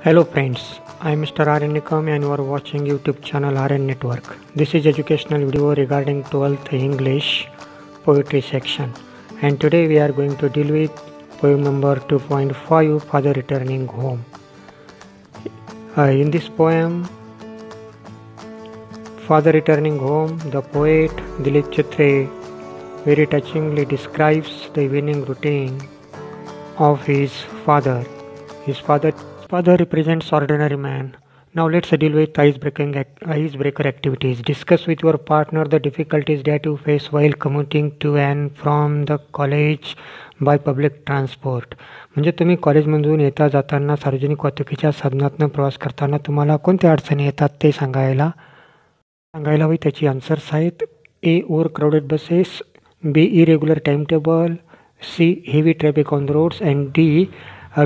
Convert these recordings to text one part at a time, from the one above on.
Hello friends, I am Mr. R. N. Nikam and you are watching YouTube channel RN Network. This is educational video regarding 12th English poetry section, and today we are going to deal with poem number 2.5, Father Returning Home. In this poem, Father Returning Home, the poet Dilip Chitre very touchingly describes the evening routine of his father. His father represents ordinary man. Now let's deal with icebreaker activities. Discuss with your partner the difficulties that you face while commuting to and from the college by public transport. म्हणजे तुम्ही कॉलेजमधून येता जाताना सार्वजनिक वाहतुकीच्या साधनातून प्रवास करताना तुम्हाला कोणत्या अडचणी येतात ते सांगायला हवी. त्याची आन्सर्स आहेत: A. Overcrowded buses, B. Irregular timetable, C. Heavy traffic on the roads, and D.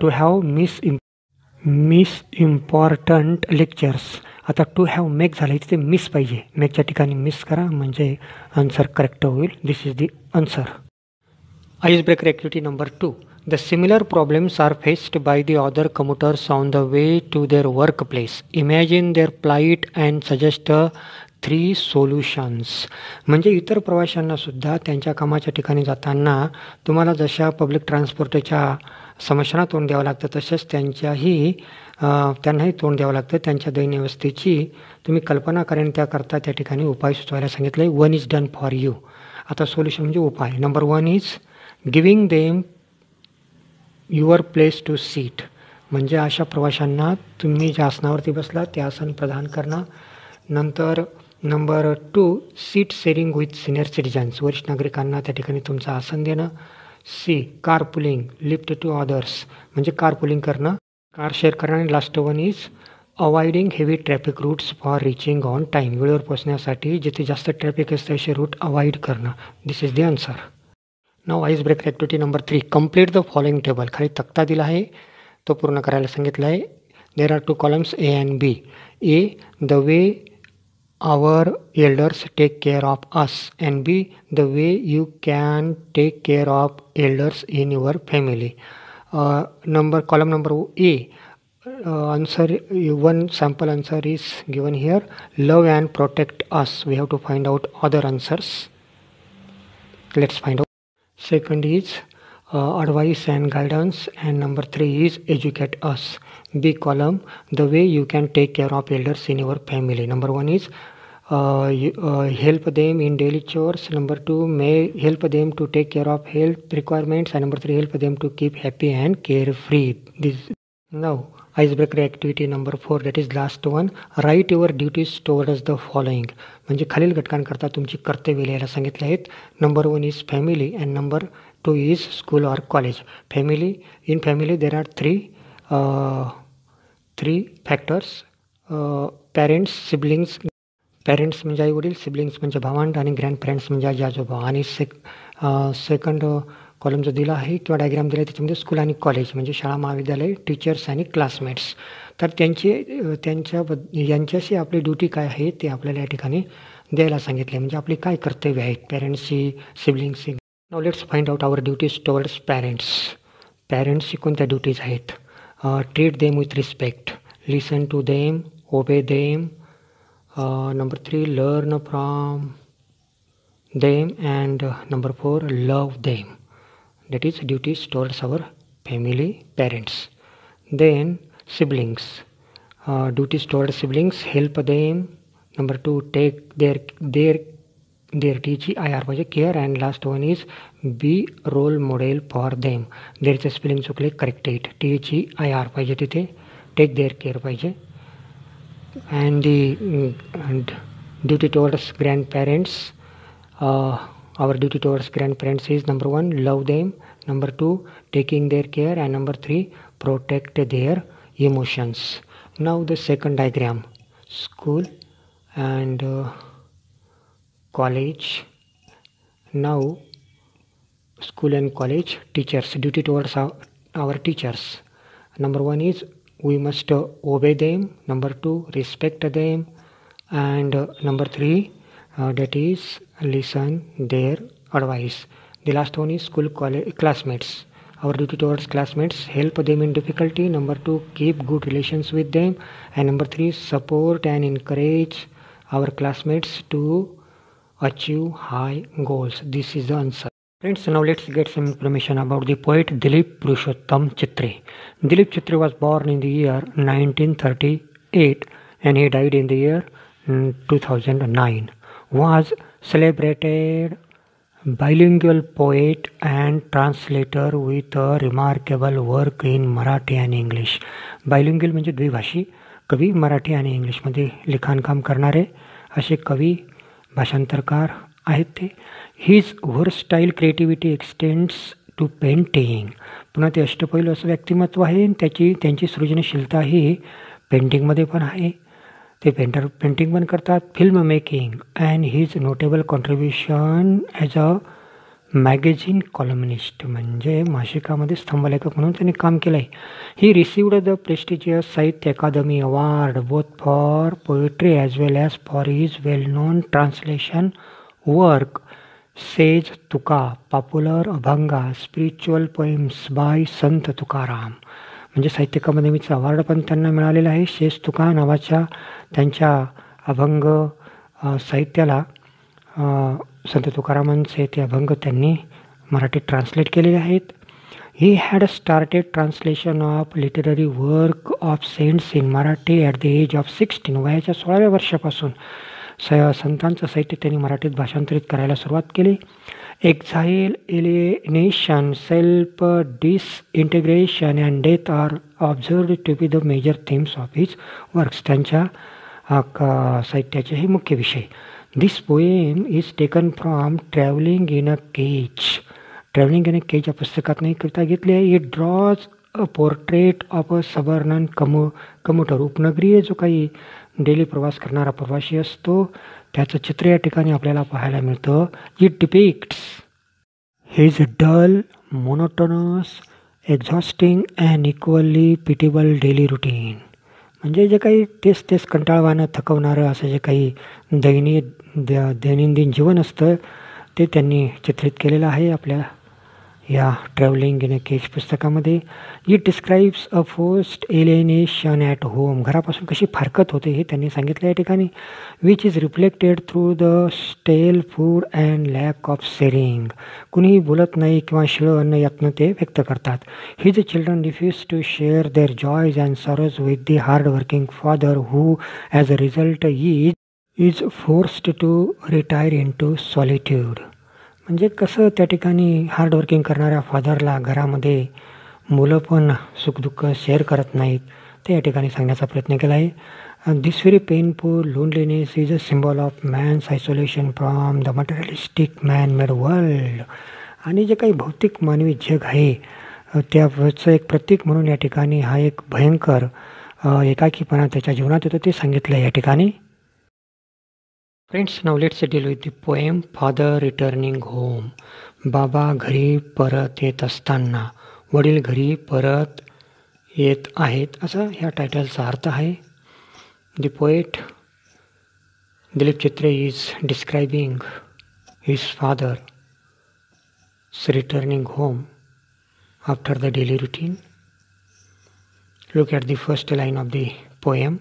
To have miss important lectures. आता टू हॅव मेक झालं तिथे मिस पाहिजे, मेकच्या ठिकाणी मिस करा म्हणजे आन्सर करेक्ट होईल. This is the answer. Icebreaker activity number 2. The similar problems are faced by the other commuters on the way to their workplace. Imagine their plight and suggest 3 solutions. म्हणजे इतर प्रवाशांना सुद्धा त्यांच्या कामाच्या ठिकाणी जाताना तुम्हाला जशा पब्लिक ट्रान्सपोर्टच्या समस्यांना तोंड द्यावं लागतं तसंच त्यांनाही तोंड द्यावं लागतं. त्यांच्या दैन्यवस्थेची तुम्ही कल्पना करेन त्याकरता त्या ठिकाणी उपाय सुचवायला सांगितलं आहे. 1 इज डन फॉर यू. आता सोल्युशन म्हणजे उपाय. Number 1 is giving them your place to seat. म्हणजे अशा प्रवाशांना तुम्ही ज्या आसनावरती बसला ते आसन प्रदान करणं. नंतर number 2 seat sharing with senior citizens. वरिष्ठ नागरिकांना त्या ठिकाणी तुमचं आसन देणं. C. Car pooling lift to others. म्हणजे कार पुलिंग करणं, कार शेअर करणं. आणि last 1 is avoiding heavy traffic routes for reaching on time. वेळेवर पोहोचण्यासाठी जिथे जास्त ट्रॅफिक असते असे रूट अवॉइड करणं. This is the answer. नाव icebreaker activity number 3. Complete the following table. खाली तक्ता दिला आहे तो पूर्ण करायला सांगितलं आहे. There are 2 columns A and B. A. The way our elders take care of us, and B. the way you can take care of elders in your family. Column number A. Answer, one sample answer is given here. Love and protect us. We have to find out other answers. Let's find out. Second is advice and guidance, and number 3 is educate us. B column, the way you can take care of elders in your family. Number 1 is help them in daily chores. Number 2 may help them to take care of health requirements, and number 3 help them to keep happy and carefree. This now icebreaker activity number 4, that is last one. Write your duties towards the following. म्हणजे खालील घटकांकरता तुमची कर्तव्ये लिहायला सांगितले आहेत. Number 1 is family and number 2 is school or college. In family there are three factors. Parents, siblings. Parents म्हणजे आई वडील, siblings म्हणजे भावंड आणि ग्रँडपेरेंट्स म्हणजे आजी आजोबा. आणि सेकंड कॉलम जो दिला आहे किंवा डायग्राम दिला आहे त्याच्यामध्ये स्कूल आणि कॉलेज म्हणजे शाळा महाविद्यालय, टीचर्स आणि क्लासमेट्स. तर यांच्याशी आपली ड्युटी काय आहे ते आपल्याला या ठिकाणी द्यायला सांगितले. म्हणजे आपली काय कर्तव्य आहेत पॅरेंट्सची, सिबलिंग्सची. Now let's find out our duties towards parents. पॅरेंट्सची कोणत्या ड्युटीज आहेत? Treat them with respect, listen to them, obey them. Number 3, learn from them, and number 4, love them. That is duties towards our family, parents. Then siblings, duties towards siblings, help them. Number 2, take their TGIR पाहिजे care, and last one is be role model for them. There is a spelling चुकले, correct it. TGIR पाहिजे तिथे, take their care पाहिजे. And the duty towards grandparents, our duty towards grandparents is number 1, love them, number 2, taking their care, and number 3, protect their emotions. Now the second diagram, school and college. Now school and college, teachers, duty towards our teachers. Number 1 is we must obey them. Number 2, respect them, and number 3, that is listen their advice. The last one is school, college, classmates. our duty towards classmates, help them in difficulty. Number 2, keep good relations with them. And number 3, support and encourage our classmates to achieve high goals. This is the answer. Friends, now let's get some information about the poet Dilip Purushottam Chitre. Dilip Chitre was born in the year 1938 and he died in the year 2009. Was celebrated bilingual poet and translator with a remarkable work in Marathi and English. Bilingual म्हणजे द्विभाषी कवी, मराठी आणि इंग्लिशमध्ये लिखाणकाम करणारे असे कवी भाषांतरकार आहेत ते. His versatile creativity extends to painting. पुन्हा ते अष्टपैलू असं व्यक्तिमत्व आहे. त्यांची सृजनशीलता ही पेंटिंगमध्ये पण आहे. ते पेंटिंग पण करतात, film making and his notable contribution as a magazine columnist म्हणजे मासिकामध्ये स्तंभलेखक म्हणून त्यांनी काम केलं आहे. ही received the prestigious Sahitya Akademi award both for poetry as well as for his well known translation work says Tuka, popular Abhanga, spiritual poems by Sant Tukaram. म्हणजे साहित्य अकादमीचं award पण त्यांना मिळालेलं आहे. शेष तुका नावाच्या त्यांच्या अभंग साहित्याला संत तुकारामांचे ते अभंग त्यांनी मराठीत ट्रान्सलेट केलेले आहेत. He had started translation of literary work of saints in Marathi at the age of 16. वयाच्या 16व्या वर्षापासून संतांचं साहित्य त्यांनी मराठीत भाषांतरित करायला सुरुवात केली. Exile, alienation, self disintegration and death are observed to be the major themes of his works. त्यांच्या साहित्याचे हे मुख्य विषय. This poem is taken from travelling in a cage. Travelling in a cage या पुस्तकातून ही कविता घेतली आहे. It draws a portrait of a suburban commuter. उपनगरीय जो काही डेली प्रवास करणारा प्रवासी असतो त्याचं चित्र या ठिकाणी आपल्याला पाहायला मिळतं. It depicts his dull, monotonous, exhausting and equally pitiable daily routine. म्हणजे जे काही तेच कंटाळवाणं थकवणारं असं जे काही दैनंदिन जीवन असतं ते त्यांनी चित्रित केलेलं आहे आपल्या या ट्रॅव्हलिंग इन अ केज पुस्तकामध्ये. It describes a forced alienation at home. घरापासून कशी फारकत होते हे त्यांनी सांगितलं या ठिकाणी. Which is reflected through the stale food and lack of sharing. कुणीही बोलत नाही किंवा शिळं अन्न यातनं ते व्यक्त करतात. His children refuse to share their joys and sorrows with the hard working father who as a result is forced to retire in to solitude. म्हणजे कसं त्या ठिकाणी हार्डवर्किंग करणाऱ्या फादरला घरामध्ये मुलं पण सुखदुःख शेअर करत नाहीत ते या ठिकाणी सांगण्याचा प्रयत्न केला आहे. This very painful loneliness is a symbol of man's isolation from the materialistic man made world. आणि जे काही भौतिक मानवी जग आहे त्याचं एक प्रतीक म्हणून या ठिकाणी हा एक भयंकर एकाकीपणा त्याच्या जीवनात येतो ते सांगितलं आहे या ठिकाणी. Friends, now let's deal with the poem father returning home. बाबा घरी परत येत असताना, वडील घरी परत येत आहेत असा ह्या टायटलचा अर्थ आहे. The poet Dilip Chitre is describing his father's returning home after the daily routine. Look at the first line of the poem.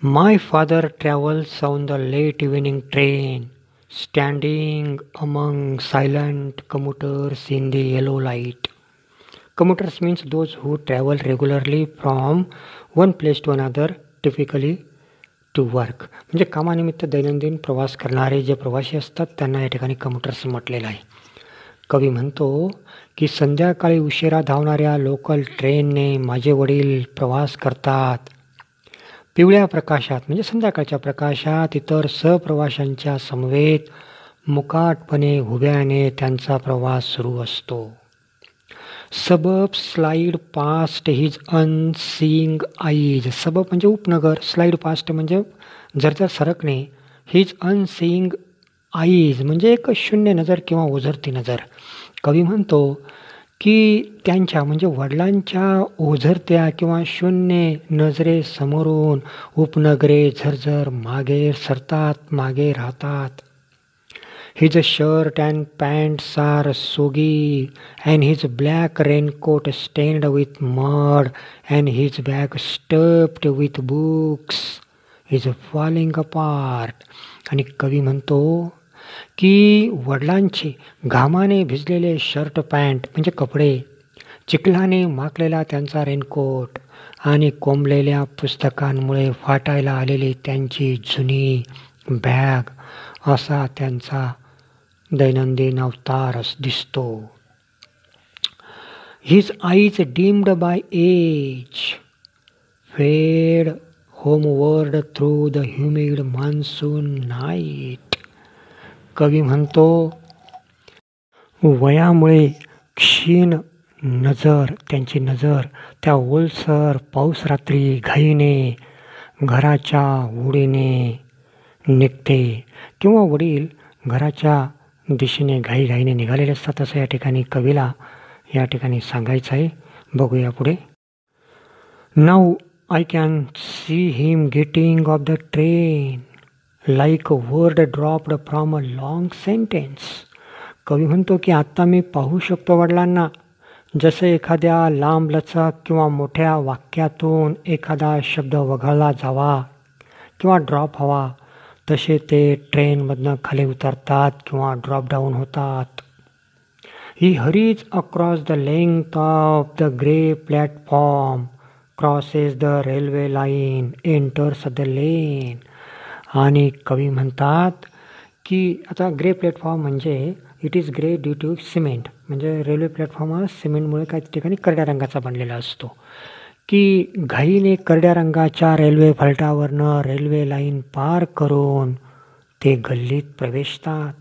My father travels on the late evening train, standing among silent commuters in the yellow light. Commuters means those who travel regularly from one place to another, typically to work. म्हणजे कामानिमित्त दैनंदिन प्रवास करणारे जे प्रवासी असतात त्यांना या ठिकाणी कम्युटर्स म्हटलेलं आहे. कवी म्हणतो की संध्याकाळी उशिरा धावणाऱ्या लोकल ट्रेनने माझे वडील प्रवास करतात. पिवळ्या प्रकाशात म्हणजे संध्याकाळच्या प्रकाशात इतर सहप्रवाशांच्या समवेत मुकाटपणे उभ्याने त्यांचा प्रवास सुरू असतो. सबब slide past his unseeing eyes. सबब म्हणजे उपनगर, स्लाईड पास्ट म्हणजे जरजर सरकणे, हिज अनसीइंग आईज म्हणजे एक शून्य नजर किंवा ओझरती नजर. कवी म्हणतो की त्यांच्या म्हणजे वडिलांच्या ओझरत्या किंवा शून्य नजरेसमोरून उपनगरे झरझर मागे सरतात, मागे राहतात. His shirt and pants are soggy, and his black raincoat stained with mud, and his bag stuffed with books is falling apart. आणि कवी म्हणतो की वडिलांचे घामाने भिजलेले शर्ट पॅन्ट म्हणजे कपडे, चिखलाने माखलेला त्यांचा रेनकोट आणि कोंबलेल्या पुस्तकांमुळे फाटायला आलेली त्यांची जुनी बॅग असा त्यांचा दैनंदिन अवतारच दिसतो. His eyes dimmed by age fade homeward through the humid monsoon night. कवी म्हणतो वयामुळे क्षीण नजर त्यांची नजर त्या ओलसर पाऊस रात्री घाईने घराच्या ओढीने निघते किंवा वडील घराच्या दिशेने घाईघाईने निघालेले असतात असं या ठिकाणी कवीला या ठिकाणी सांगायचं आहे. बघूया पुढे. Now I can see him getting off the train like a word dropped from a long sentence. कवी म्हणतो की आत्ता मी पाहू शकतो वडिलांना जसे एखाद्या लांबलचक किंवा मोठ्या वाक्यातून एखादा शब्द वगळला जावा किंवा ड्रॉप हवा तसे ते ट्रेनमधनं खाली उतरतात किंवा ड्रॉप डाऊन होतात. He hurries across the length of the grey platform, crosses the railway line, enters the lane. आणि कवी म्हणतात की आता ग्रे प्लॅटफॉर्म म्हणजे it is grey due to cement, म्हणजे रेल्वे प्लॅटफॉर्म हा सिमेंटमुळे काही ठिकाणी करड्या रंगाचा बनलेला असतो. की घाईने करड्या रंगाच्या रेल्वे फलटावरनं रेल्वे लाईन पार करून ते गल्लीत प्रवेशतात.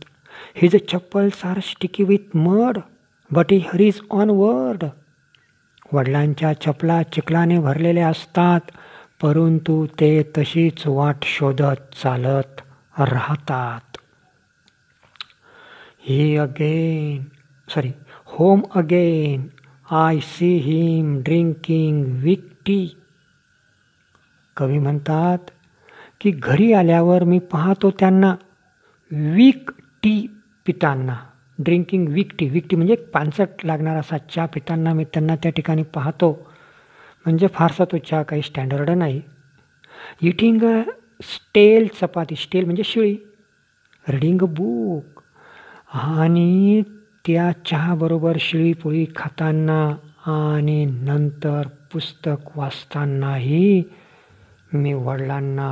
His chappals are sticky with mud but he hurries onward. वडिलांच्या चपला चिखलाने भरलेल्या असतात परंतु ते तशीच वाट शोधत चालत राहतात. Home again I see him drinking weak tea. कवी म्हणतात की घरी आल्यावर मी पाहतो त्यांना वीक टी पिताना. ड्रिंकिंग वीक टी म्हणजे पानसट लागणारा असा चहा पिताना मी त्यांना त्या ठिकाणी पाहतो. म्हणजे फारसा तो चहा काही स्टँडर्ड नाही. इटिंग स्टेल चपाती, स्टेल म्हणजे शिळी. रीडिंग अ बुक आणि त्या चहाबरोबर शिळी पोळी खाताना आणि नंतर पुस्तक वाचतानाही मी वडिलांना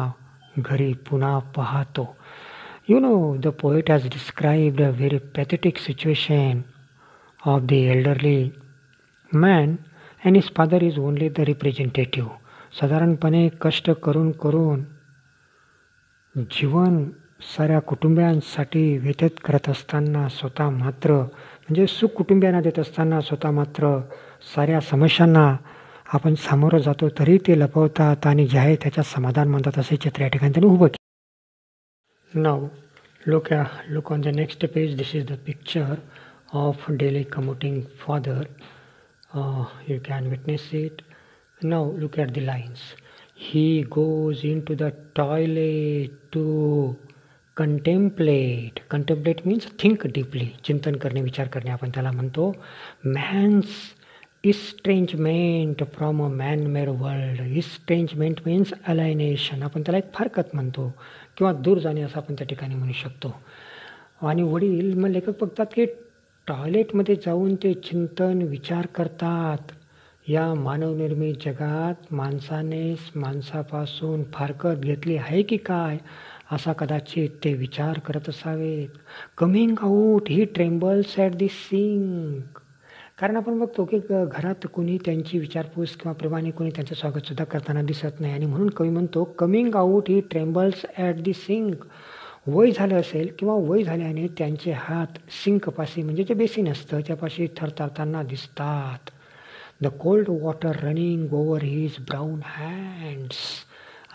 घरी पुन्हा पाहतो. You know, the poet has described a very pathetic situation of the elderly man and his father is only the representative. साधारणपणे कष्ट करून करून जीवन साऱ्या कुटुंबियांसाठी व्यतीत करत असताना स्वतः मात्र म्हणजे सुख कुटुंबियांना देत असताना स्वतः मात्र साऱ्या समस्यांना आपण सामोरं जातो तरी ते लपवतात आणि जे आहे त्याच्यात समाधान मानतात असे चित्र या ठिकाणी त्यांनी उभं केलं. Now look on the next page. This is the picture of daily commuting father. You can witness it. Now look at the lines. He goes into the toilet to contemplate. Contemplate means think deeply. चिंतन करणे, विचार करणे आपण त्याला म्हणतो. Man's estrangement from a man-made world. Estrangement means alienation. आपण त्याला एक फारकत म्हणतो किंवा दूर जाणे असं आपण त्या ठिकाणी म्हणू शकतो. आणि वडील मग लेखक बघतात की टॉयलेटमध्ये जाऊन ते चिंतन विचार करतात. या मानवनिर्मित जगात माणसाने माणसापासून फारकत घेतली आहे की काय असा कदाचित ते विचार करत असावेत. Coming out he trembles at the sink. कारण आपण बघतो की घरात कोणी त्यांची विचारपूस किंवा प्रेमाने कोणी त्यांचं स्वागतसुद्धा करताना दिसत नाही आणि म्हणून कवी म्हणतो coming out he trembles at the sink. वय झालं असेल किंवा वय झाल्याने त्यांचे हात सिंकपाशी म्हणजे जे बेसिन असतं त्यापाशी थरथरताना दिसतात. The cold water running over his brown hands.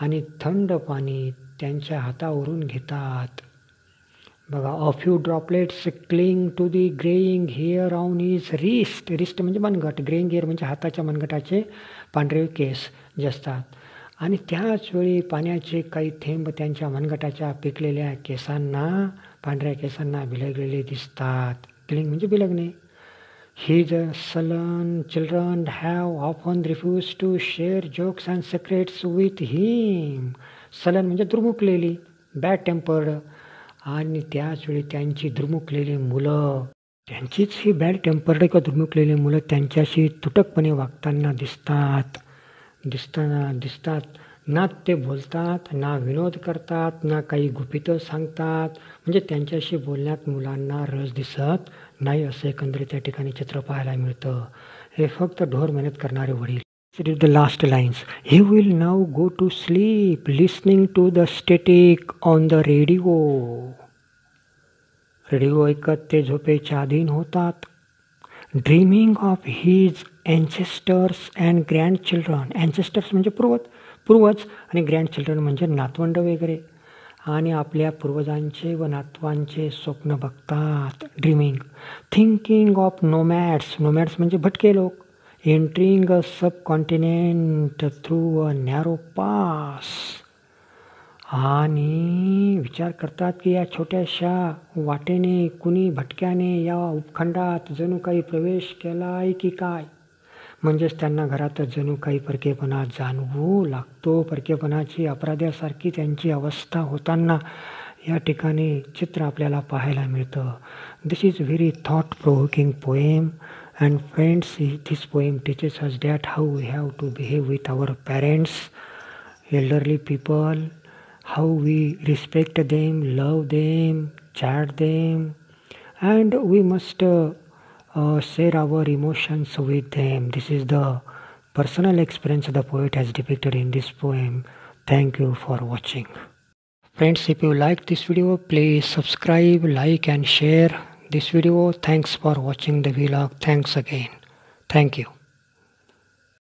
आणि थंड पाणी त्यांच्या हातावरून घेतात. बघा a few droplets cling to the greying hair on his wrist. Wrist म्हणजे मनगट, ग्रेईंग हेअर म्हणजे हाताच्या मनगटाचे पांढरे केस जे असतात. आणि त्याच वेळी पाण्याचे काही थेंब त्यांच्या मनगटाच्या पिकलेल्या केसांना पांढऱ्या केसांना बिलगलेले दिसतात. किलिंग म्हणजे बिलगणे. His sullen children have often refused to share jokes and secrets with him. sullen म्हणजे दुर्मुखलेली, बॅड टेम्पर्ड. आणि त्याचवेळी त्यांची दुर्मुखलेली मुलं, त्यांचीच ही बॅड टेम्पर्ड किंवा दुर्मुखलेली मुलं त्यांच्याशी तुटकपणे वागताना दिसतात. ना ते बोलतात, ना विनोद करतात, ना काही गुपितं सांगतात. म्हणजे त्यांच्याशी बोलण्यात मुलांना रस दिसत नाही, असं एकंदरीत त्या ठिकाणी चित्र पाहायला मिळतं. हे फक्त ढोर मेहनत करणारे वडील. Read the last lines. He will now go to sleep listening to the static on the radio. Radio ऐकत ते झोपेच्या अधीन होतात. Dreaming of his ancestors and grandchildren. Ancestors म्हणजे पूर्वज आणि ग्रँडचिल्ड्रन म्हणजे नातवंड वगैरे. आणि आपल्या पूर्वजांचे व नातवांचे स्वप्न बघतात. Dreaming. Thinking of nomads. Nomads म्हणजे भटके लोक. Entering a subcontinent through a narrow pass. आणि विचार करतात की या छोट्याशा वाटेने कुणी भटक्याने या उपखंडात जणू काही प्रवेश केला आहे की काय. म्हणजेच त्यांना घरातच जणू काही परकेपणा जाणवू लागतो. परकेपणाची अपराध्यासारखी त्यांची अवस्था होताना या ठिकाणी चित्र आपल्याला पाहायला मिळतं. This is very thought provoking poem. And friends, this poem teaches us that how we have to behave with our parents, elderly people, how we respect them, love them, chat them, and we must share our emotions with them. This is the personal experience the poet has depicted in this poem. Thank you for watching. Friends, if you like this video, please subscribe, like and share this video. Thanks for watching the vlog. Thanks again. Thank you.